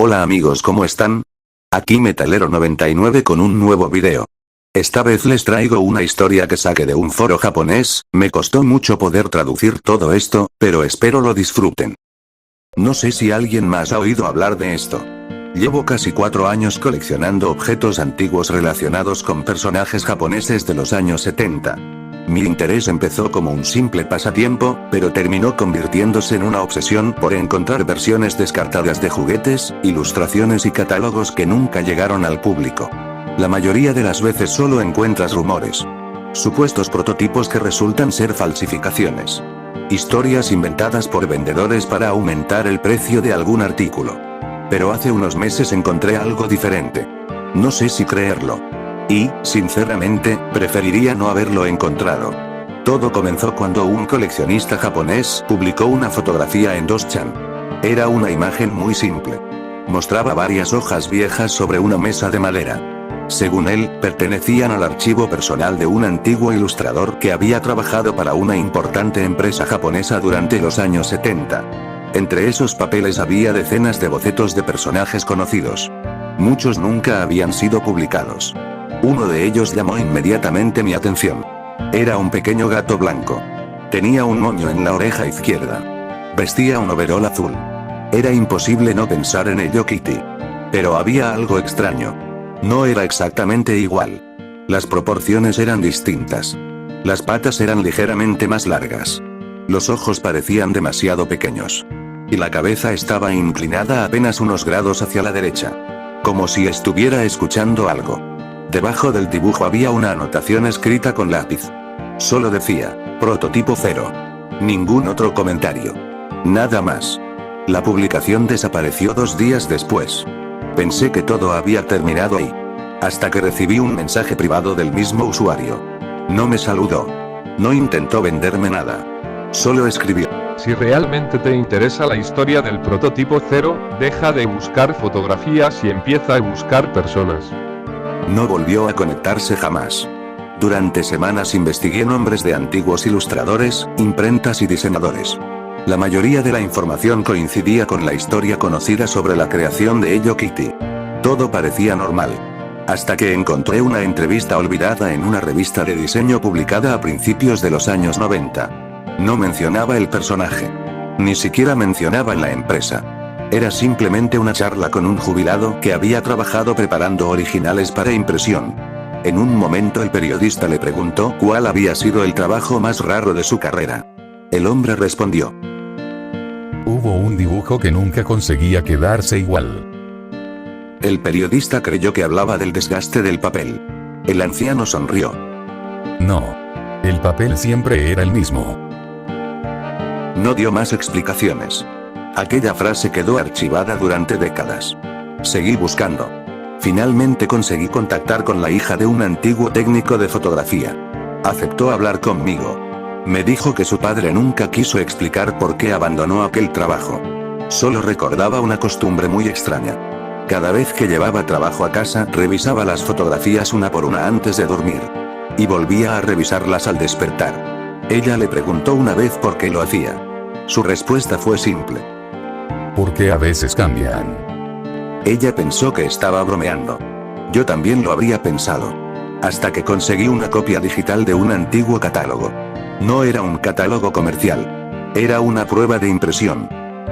Hola amigos, ¿cómo están? Aquí Metalero99 con un nuevo video. Esta vez les traigo una historia que saqué de un foro japonés. Me costó mucho poder traducir todo esto, pero espero lo disfruten. No sé si alguien más ha oído hablar de esto. Llevo casi 4 años coleccionando objetos antiguos relacionados con personajes japoneses de los años 70. Mi interés empezó como un simple pasatiempo, pero terminó convirtiéndose en una obsesión por encontrar versiones descartadas de juguetes, ilustraciones y catálogos que nunca llegaron al público. La mayoría de las veces solo encuentras rumores. Supuestos prototipos que resultan ser falsificaciones. Historias inventadas por vendedores para aumentar el precio de algún artículo. Pero hace unos meses encontré algo diferente. No sé si creerlo. Y, sinceramente, preferiría no haberlo encontrado. Todo comenzó cuando un coleccionista japonés publicó una fotografía en 2chan. Era una imagen muy simple. Mostraba varias hojas viejas sobre una mesa de madera. Según él, pertenecían al archivo personal de un antiguo ilustrador que había trabajado para una importante empresa japonesa durante los años 70. Entre esos papeles había decenas de bocetos de personajes conocidos. Muchos nunca habían sido publicados. Uno de ellos llamó inmediatamente mi atención. Era un pequeño gato blanco. Tenía un moño en la oreja izquierda. Vestía un overol azul. Era imposible no pensar en Hello Kitty. Pero había algo extraño. No era exactamente igual. Las proporciones eran distintas. Las patas eran ligeramente más largas. Los ojos parecían demasiado pequeños. Y la cabeza estaba inclinada apenas unos grados hacia la derecha. Como si estuviera escuchando algo. Debajo del dibujo había una anotación escrita con lápiz. Solo decía, prototipo 0. Ningún otro comentario. Nada más. La publicación desapareció 2 días después. Pensé que todo había terminado ahí. Hasta que recibí un mensaje privado del mismo usuario. No me saludó. No intentó venderme nada. Solo escribió. Si realmente te interesa la historia del prototipo 0, deja de buscar fotografías y empieza a buscar personas. No volvió a conectarse jamás. Durante semanas investigué nombres de antiguos ilustradores, imprentas y diseñadores. La mayoría de la información coincidía con la historia conocida sobre la creación de Hello Kitty. Todo parecía normal. Hasta que encontré una entrevista olvidada en una revista de diseño publicada a principios de los años 90. No mencionaba el personaje. Ni siquiera mencionaba la empresa. Era simplemente una charla con un jubilado que había trabajado preparando originales para impresión. En un momento el periodista le preguntó cuál había sido el trabajo más raro de su carrera. El hombre respondió. Hubo un dibujo que nunca conseguía quedarse igual. El periodista creyó que hablaba del desgaste del papel. El anciano sonrió. No. El papel siempre era el mismo. No dio más explicaciones. Aquella frase quedó archivada durante décadas. Seguí buscando. Finalmente conseguí contactar con la hija de un antiguo técnico de fotografía. Aceptó hablar conmigo. Me dijo que su padre nunca quiso explicar por qué abandonó aquel trabajo. Solo recordaba una costumbre muy extraña. Cada vez que llevaba trabajo a casa, revisaba las fotografías una por una antes de dormir. Y volvía a revisarlas al despertar. Ella le preguntó una vez por qué lo hacía. Su respuesta fue simple. Porque a veces cambian. Ella pensó que estaba bromeando. Yo también lo habría pensado. Hasta que conseguí una copia digital de un antiguo catálogo. No era un catálogo comercial. Era una prueba de impresión.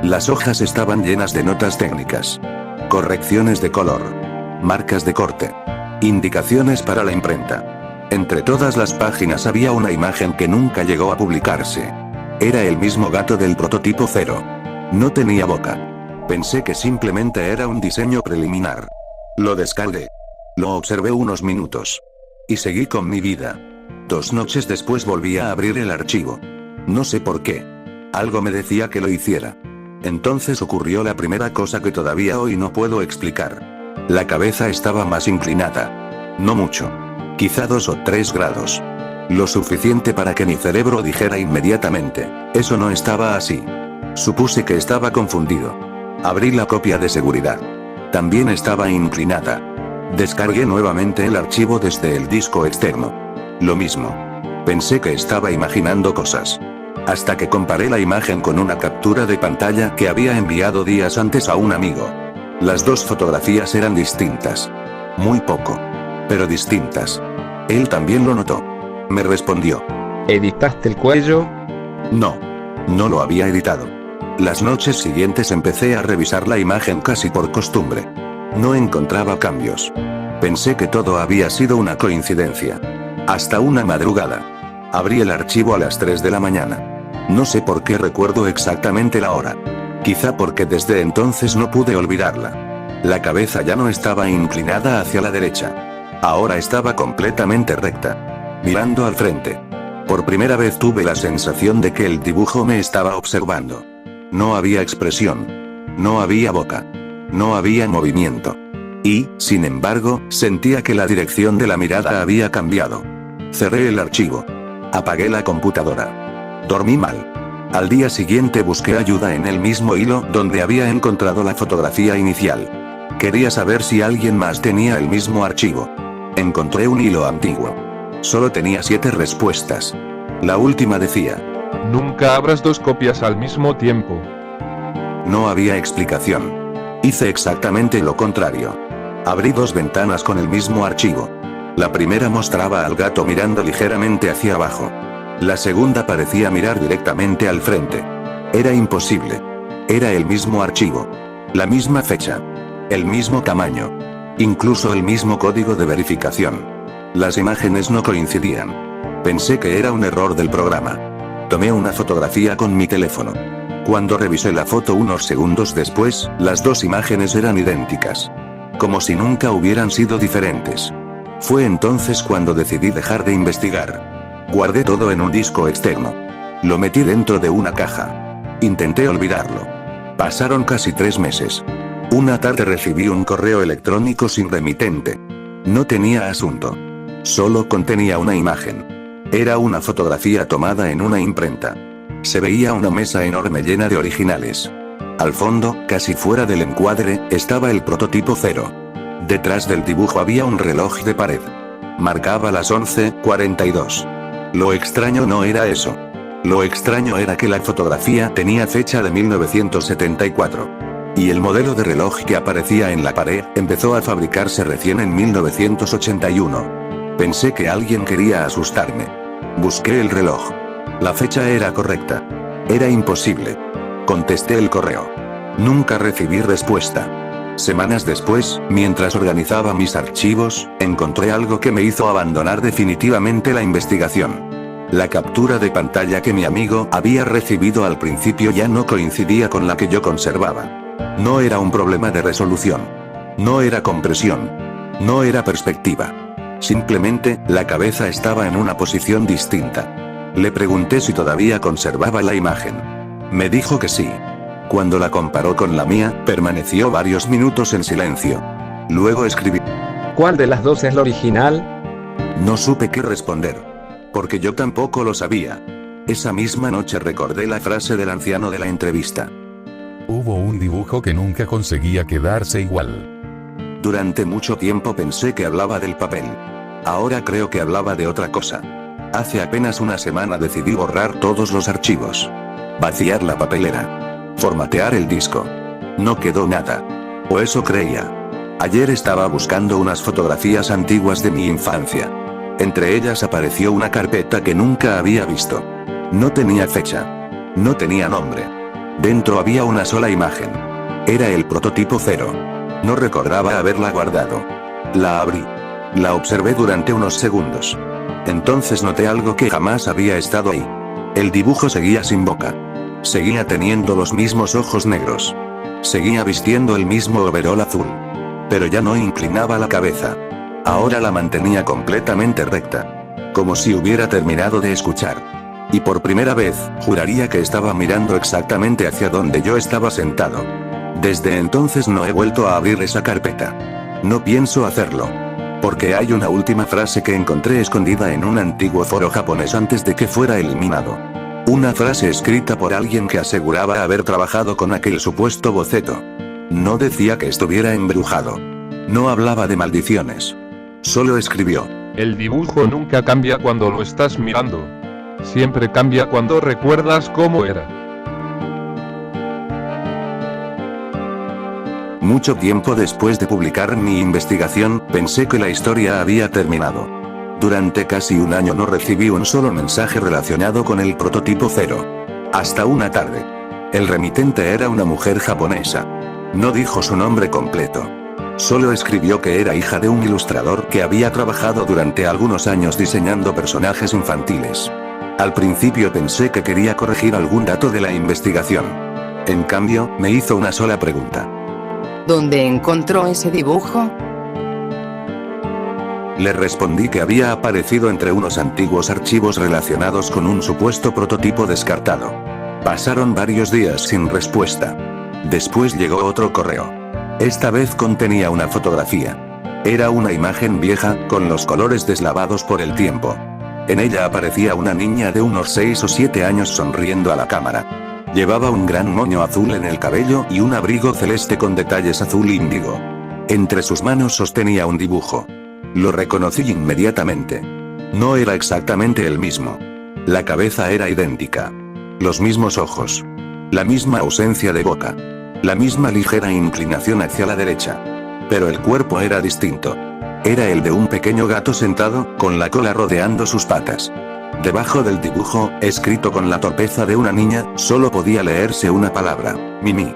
Las hojas estaban llenas de notas técnicas. Correcciones de color. Marcas de corte. Indicaciones para la imprenta. Entre todas las páginas había una imagen que nunca llegó a publicarse. Era el mismo gato del prototipo 0. No tenía boca. Pensé que simplemente era un diseño preliminar. Lo descargué. Lo observé unos minutos. Y seguí con mi vida. 2 noches después volví a abrir el archivo. No sé por qué. Algo me decía que lo hiciera. Entonces ocurrió la primera cosa que todavía hoy no puedo explicar. La cabeza estaba más inclinada. No mucho. Quizá 2 o 3 grados. Lo suficiente para que mi cerebro dijera inmediatamente, eso no estaba así. Supuse que estaba confundido. Abrí la copia de seguridad. También estaba inclinada. Descargué nuevamente el archivo desde el disco externo. Lo mismo. Pensé que estaba imaginando cosas. Hasta que comparé la imagen con una captura de pantalla que había enviado días antes a un amigo. Las dos fotografías eran distintas. Muy poco. Pero distintas. Él también lo notó. Me respondió. ¿Editaste el cuello? No. No lo había editado. Las noches siguientes empecé a revisar la imagen casi por costumbre. No encontraba cambios. Pensé que todo había sido una coincidencia. Hasta una madrugada. Abrí el archivo a las 3 de la mañana. No sé por qué recuerdo exactamente la hora. Quizá porque desde entonces no pude olvidarla. La cabeza ya no estaba inclinada hacia la derecha. Ahora estaba completamente recta. Mirando al frente. Por primera vez tuve la sensación de que el dibujo me estaba observando. No había expresión. No había boca. No había movimiento. Y, sin embargo, sentía que la dirección de la mirada había cambiado. Cerré el archivo. Apagué la computadora. Dormí mal. Al día siguiente busqué ayuda en el mismo hilo donde había encontrado la fotografía inicial. Quería saber si alguien más tenía el mismo archivo. Encontré un hilo antiguo. Solo tenía 7 respuestas. La última decía: Nunca abras 2 copias al mismo tiempo. No había explicación. Hice exactamente lo contrario. Abrí 2 ventanas con el mismo archivo. La primera mostraba al gato mirando ligeramente hacia abajo. La segunda parecía mirar directamente al frente. Era imposible. Era el mismo archivo. La misma fecha. El mismo tamaño. Incluso el mismo código de verificación. Las imágenes no coincidían. Pensé que era un error del programa. Tomé una fotografía con mi teléfono. Cuando revisé la foto unos segundos después, las 2 imágenes eran idénticas. Como si nunca hubieran sido diferentes. Fue entonces cuando decidí dejar de investigar. Guardé todo en un disco externo. Lo metí dentro de una caja. Intenté olvidarlo. Pasaron casi 3 meses. Una tarde recibí un correo electrónico sin remitente. No tenía asunto. Solo contenía una imagen. Era una fotografía tomada en una imprenta. Se veía una mesa enorme llena de originales. Al fondo, casi fuera del encuadre, estaba el prototipo 0. Detrás del dibujo había un reloj de pared. Marcaba las 11:42. Lo extraño no era eso. Lo extraño era que la fotografía tenía fecha de 1974. Y el modelo de reloj que aparecía en la pared empezó a fabricarse recién en 1981. Pensé que alguien quería asustarme. Busqué el reloj. La fecha era correcta. Era imposible. Contesté el correo. Nunca recibí respuesta. Semanas después, mientras organizaba mis archivos, encontré algo que me hizo abandonar definitivamente la investigación. La captura de pantalla que mi amigo había recibido al principio ya no coincidía con la que yo conservaba. No era un problema de resolución. No era compresión. No era perspectiva. Simplemente, la cabeza estaba en una posición distinta. Le pregunté si todavía conservaba la imagen. Me dijo que sí. Cuando la comparó con la mía, permaneció varios minutos en silencio. Luego escribí: ¿Cuál de las 2 es la original? No supe qué responder. Porque yo tampoco lo sabía. Esa misma noche recordé la frase del anciano de la entrevista. Hubo un dibujo que nunca conseguía quedarse igual. Durante mucho tiempo pensé que hablaba del papel. Ahora creo que hablaba de otra cosa. Hace apenas una semana decidí borrar todos los archivos. Vaciar la papelera. Formatear el disco. No quedó nada. O eso creía. Ayer estaba buscando unas fotografías antiguas de mi infancia. Entre ellas apareció una carpeta que nunca había visto. No tenía fecha. No tenía nombre. Dentro había una sola imagen. Era el prototipo 0. No recordaba haberla guardado. La abrí. La observé durante unos segundos. Entonces noté algo que jamás había estado ahí. El dibujo seguía sin boca. Seguía teniendo los mismos ojos negros. Seguía vistiendo el mismo overol azul. Pero ya no inclinaba la cabeza. Ahora la mantenía completamente recta. Como si hubiera terminado de escuchar. Y por primera vez, juraría que estaba mirando exactamente hacia donde yo estaba sentado. Desde entonces no he vuelto a abrir esa carpeta. No pienso hacerlo. Porque hay una última frase que encontré escondida en un antiguo foro japonés antes de que fuera eliminado. Una frase escrita por alguien que aseguraba haber trabajado con aquel supuesto boceto. No decía que estuviera embrujado. No hablaba de maldiciones. Solo escribió: El dibujo nunca cambia cuando lo estás mirando. Siempre cambia cuando recuerdas cómo era. Mucho tiempo después de publicar mi investigación, pensé que la historia había terminado. Durante casi un año no recibí un solo mensaje relacionado con el prototipo 0. Hasta una tarde. El remitente era una mujer japonesa. No dijo su nombre completo. Solo escribió que era hija de un ilustrador que había trabajado durante algunos años diseñando personajes infantiles. Al principio pensé que quería corregir algún dato de la investigación. En cambio, me hizo una sola pregunta. ¿Dónde encontró ese dibujo? Le respondí que había aparecido entre unos antiguos archivos relacionados con un supuesto prototipo descartado. Pasaron varios días sin respuesta. Después llegó otro correo. Esta vez contenía una fotografía. Era una imagen vieja, con los colores deslavados por el tiempo. En ella aparecía una niña de unos 6 o 7 años sonriendo a la cámara. Llevaba un gran moño azul en el cabello y un abrigo celeste con detalles azul índigo. Entre sus manos sostenía un dibujo. Lo reconocí inmediatamente. No era exactamente el mismo. La cabeza era idéntica. Los mismos ojos. La misma ausencia de boca. La misma ligera inclinación hacia la derecha. Pero el cuerpo era distinto. Era el de un pequeño gato sentado, con la cola rodeando sus patas. Debajo del dibujo, escrito con la torpeza de una niña, solo podía leerse una palabra: Mimi.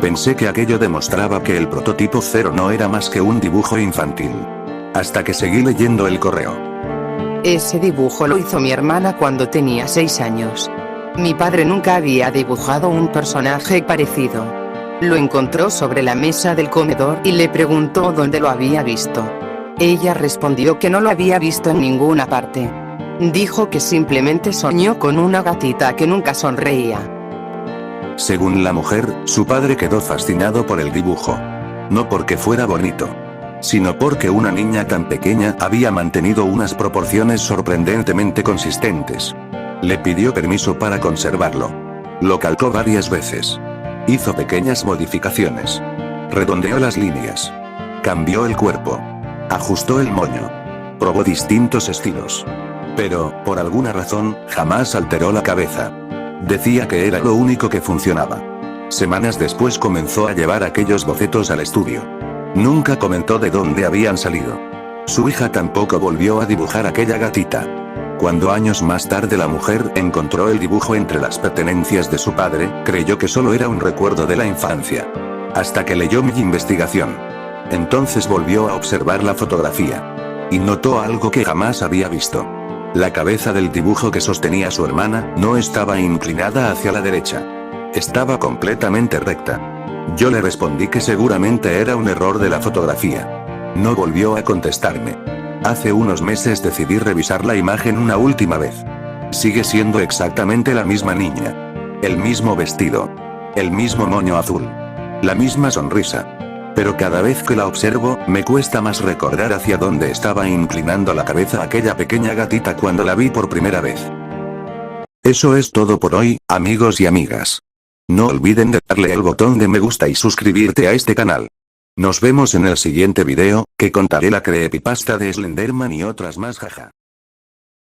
Pensé que aquello demostraba que el prototipo 0 no era más que un dibujo infantil. Hasta que seguí leyendo el correo. Ese dibujo lo hizo mi hermana cuando tenía 6 años. Mi padre nunca había dibujado un personaje parecido. Lo encontró sobre la mesa del comedor y le preguntó dónde lo había visto. Ella respondió que no lo había visto en ninguna parte. Dijo que simplemente soñó con una gatita que nunca sonreía. Según la mujer, su padre quedó fascinado por el dibujo. No porque fuera bonito, sino porque una niña tan pequeña había mantenido unas proporciones sorprendentemente consistentes. Le pidió permiso para conservarlo. Lo calcó varias veces. Hizo pequeñas modificaciones. Redondeó las líneas. Cambió el cuerpo. Ajustó el moño. Probó distintos estilos. Pero, por alguna razón, jamás alteró la cabeza. Decía que era lo único que funcionaba. Semanas después comenzó a llevar aquellos bocetos al estudio. Nunca comentó de dónde habían salido. Su hija tampoco volvió a dibujar aquella gatita. Cuando años más tarde la mujer encontró el dibujo entre las pertenencias de su padre, creyó que solo era un recuerdo de la infancia. Hasta que leyó mi investigación. Entonces volvió a observar la fotografía. Y notó algo que jamás había visto. La cabeza del dibujo que sostenía su hermana no estaba inclinada hacia la derecha. Estaba completamente recta. Yo le respondí que seguramente era un error de la fotografía. No volvió a contestarme. Hace unos meses decidí revisar la imagen una última vez. Sigue siendo exactamente la misma niña. El mismo vestido. El mismo moño azul. La misma sonrisa. Pero cada vez que la observo, me cuesta más recordar hacia dónde estaba inclinando la cabeza aquella pequeña gatita cuando la vi por primera vez. Eso es todo por hoy, amigos y amigas. No olviden de darle el botón de me gusta y suscribirte a este canal. Nos vemos en el siguiente video, que contaré la creepypasta de Slenderman y otras más, jaja.